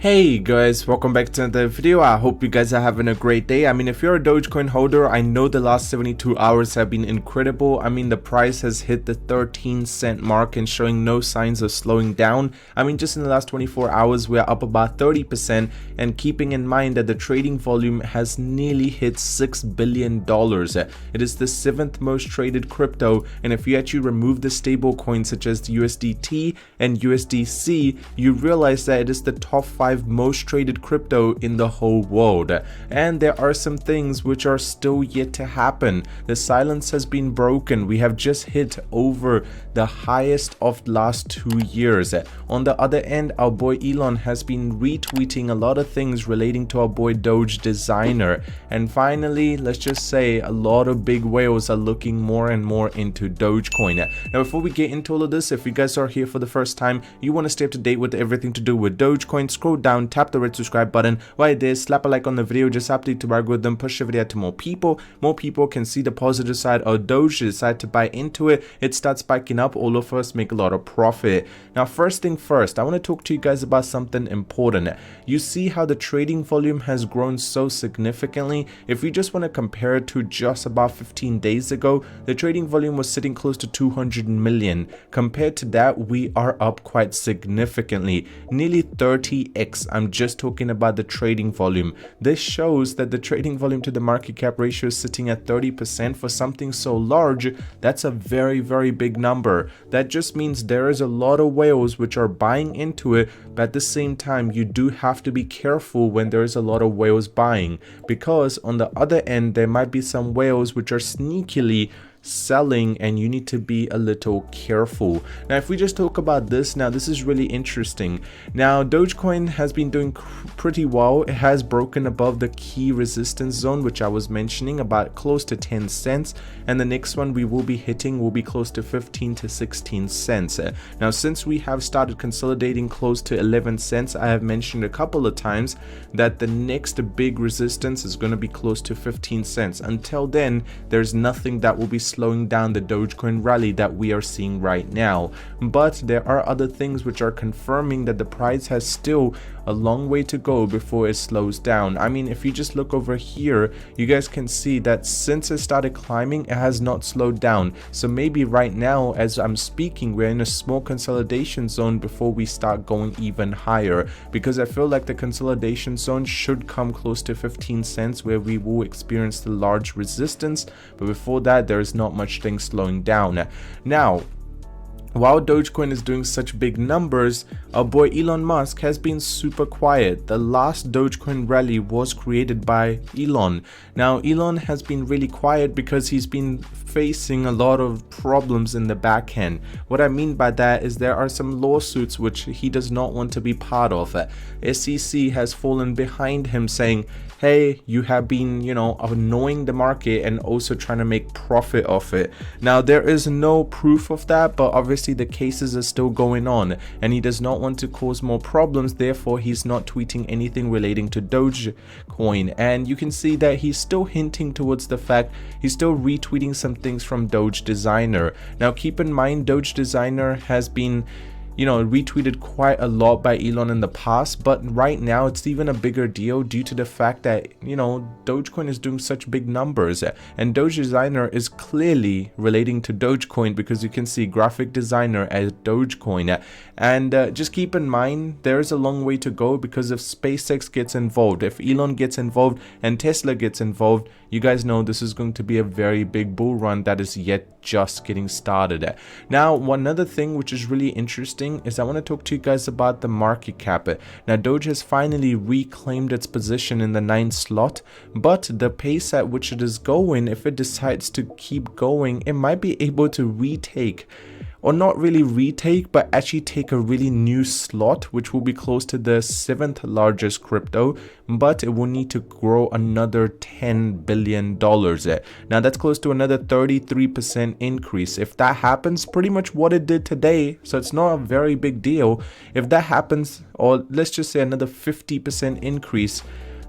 Hey guys, welcome back to another video. I hope you guys are having a great day. I mean, if you're a Dogecoin holder, I know the last 72 hours have been incredible. I mean, the price has hit the 13-cent mark and showing no signs of slowing down. I mean, just in the last 24 hours, we're up about 30%, and keeping in mind that the trading volume has nearly hit $6 billion. It is the 7th most traded crypto, and if you actually remove the stable coins such as the USDT and USDC, you realize that it is the top 5 most traded crypto in the whole world. And there are some things which are still yet to happen. The silence has been broken. We have just hit over the highest of the last 2 years. On the other end, our boy Elon has been retweeting a lot of things relating to our boy Doge designer. And finally, let's just say a lot of big whales are looking more and more into Dogecoin. Now, before we get into all of this, if you guys are here for the first time, you want to stay up to date with everything to do with Dogecoin, scroll down, tap the red subscribe button. While it is, slap a like on the video, just update to algorithm, push the video to more people. More people can see the positive side of Doge, decide to buy into it. It starts spiking up, all of us make a lot of profit. Now, first thing first, I want to talk to you guys about something important. You see how the trading volume has grown so significantly. If we just want to compare it to just about 15 days ago, the trading volume was sitting close to 200 million. Compared to that, we are up quite significantly, nearly 30x. I'm just talking about the trading volume. This shows that the trading volume to the market cap ratio is sitting at 30% for something so large. That's a very, very big number. That just means there is a lot of whales which are buying into it, but at the same time, you do have to be careful when there is a lot of whales buying, because on the other end, there might be some whales which are sneakily selling, and you need to be a little careful. Now, if we just talk about this, now this is really interesting. Now, Dogecoin has been doing pretty well. It has broken above the key resistance zone, which I was mentioning, about close to 10 cents, and the next one we will be hitting will be close to 15 to 16 cents. Now, since we have started consolidating close to 11 cents, I have mentioned a couple of times that the next big resistance is going to be close to 15 cents. Until then, there's nothing that will be slowing down the Dogecoin rally that we are seeing right now. But there are other things which are confirming that the price has still a long way to go before it slows down. I mean, if you just look over here, you guys can see that since it started climbing, it has not slowed down. So maybe right now, as I'm speaking, we're in a small consolidation zone before we start going even higher, because I feel like the consolidation zone should come close to 15 cents where we will experience the large resistance. But before that, there is not much thing slowing down. Now, while Dogecoin is doing such big numbers, our boy Elon Musk has been super quiet. The last Dogecoin rally was created by Elon. Now, Elon has been really quiet because he's been facing a lot of problems in the back end. What I mean by that is there are some lawsuits which he does not want to be part of. SEC has fallen behind him saying, hey, you have been, annoying the market and also trying to make profit off it. Now, there is no proof of that, but obviously the cases are still going on, and he does not want to cause more problems. Therefore, he's not tweeting anything relating to Dogecoin. And you can see that he's still hinting towards the fact he's still retweeting some things from Doge designer. Now, keep in mind, Doge designer has been retweeted quite a lot by Elon in the past, but right now it's even a bigger deal due to the fact that Dogecoin is doing such big numbers, and Doge designer is clearly relating to Dogecoin because you can see graphic designer as Dogecoin. And just keep in mind, there is a long way to go, because if SpaceX gets involved, if Elon gets involved and Tesla gets involved, you guys know this is going to be a very big bull run that is yet just getting started. Now, one other thing which is really interesting is I want to talk to you guys about the market cap. Now, Doge has finally reclaimed its position in the 9th slot, but the pace at which it is going, if it decides to keep going, it might be able to retake, or not really retake, but actually take a really new slot, which will be close to the 7th largest crypto, but it will need to grow another $10 billion. Now, that's close to another 33% increase. If that happens, pretty much what it did today, so it's not a very big deal. If that happens, or let's just say another 50% increase,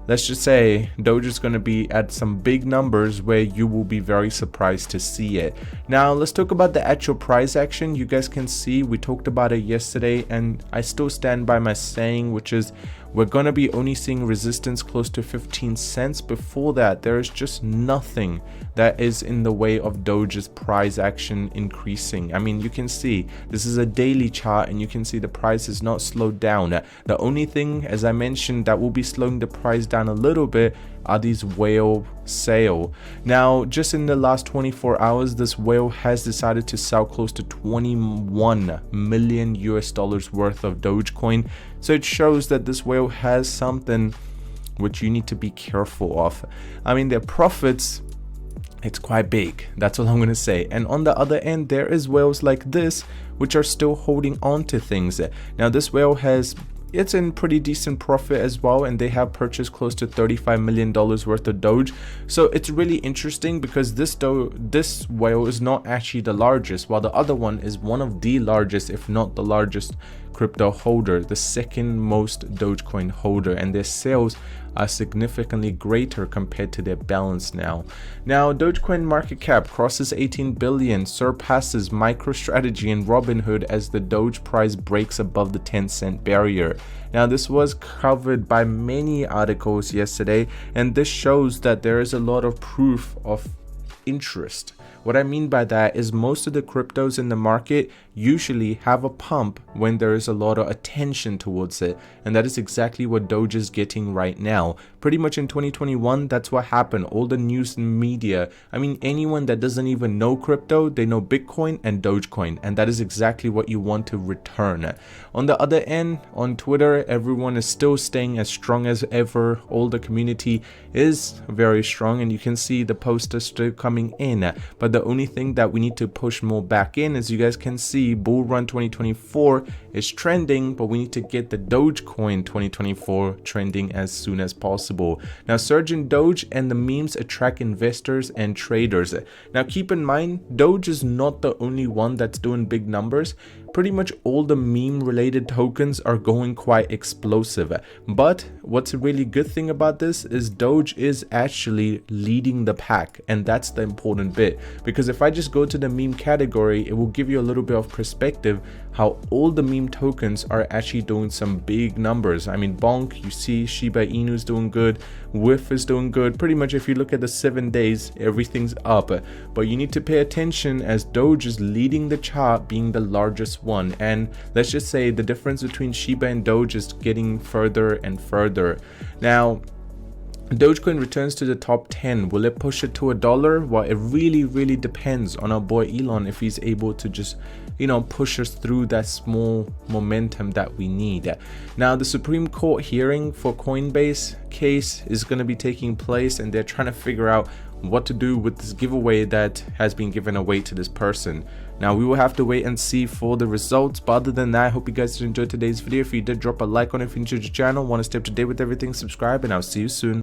let's just say Doge is going to be at some big numbers where you will be very surprised to see it. Now, let's talk about the actual price action. You guys can see we talked about it yesterday, and I still stand by my saying, which is we're gonna be only seeing resistance close to 15 cents. Before that, there is just nothing that is in the way of Doge's price action increasing. I mean, you can see this is a daily chart and you can see the price is not slowed down. The only thing, as I mentioned, that will be slowing the price down a little bit are these whale sale. Now, just in the last 24 hours, this whale has decided to sell close to 21 million US dollars worth of Dogecoin. So it shows that this whale has something which you need to be careful of. I mean, their profits, it's quite big. That's all I'm going to say. And on the other end, there is whales like this, which are still holding on to things. Now, this whale it's in pretty decent profit as well, and they have purchased close to $35 million worth of Doge. So it's really interesting because this whale is not actually the largest, while the other one is one of the largest, if not the largest crypto holder, the second most Dogecoin holder, and their sales are significantly greater compared to their balance now. Now, Dogecoin market cap crosses 18 billion, surpasses MicroStrategy and Robinhood as the Doge price breaks above the 10-cent barrier. Now, this was covered by many articles yesterday, and this shows that there is a lot of proof of interest. What I mean by that is most of the cryptos in the market usually have a pump when there is a lot of attention towards it, and that is exactly what Doge is getting right now. Pretty much in 2021, that's what happened. All the news and media, I mean, anyone that doesn't even know crypto, they know Bitcoin and Dogecoin, and that is exactly what you want to return. On the other end, on Twitter, everyone is still staying as strong as ever. All the community is very strong, and you can see the posts are still coming in. But the only thing that we need to push more back in, as you guys can see, Bull Run 2024 is trending, but we need to get the Dogecoin 2024 trending as soon as possible. Now, surge in Doge and the memes attract investors and traders. Now, keep in mind, Doge is not the only one that's doing big numbers. Pretty much all the meme related tokens are going quite explosive. But what's a really good thing about this is Doge is actually leading the pack, and that's the important bit, because if I just go to the meme category, it will give you a little bit of perspective how all the meme tokens are actually doing some big numbers. I mean, Bonk, you see Shiba Inu is doing good, WIF is doing good. Pretty much if you look at the 7 days, everything's up. But you need to pay attention as Doge is leading the chart, being the largest one. And let's just say the difference between Shiba and Doge is getting further and further. Now, Dogecoin returns to the top 10. Will it push it to $1? Well, it really depends on our boy Elon if he's able to just, push us through that small momentum that we need. Now, the Supreme Court hearing for COINBASE case is going to be taking place, and they're trying to figure out what to do with this giveaway that has been given away to this person. Now, we will have to wait and see for the results, but other than that, I hope you guys enjoyed today's video. If you did, drop a like on it. If you enjoyed the channel, want to stay up to date with everything, subscribe, and I'll see you soon.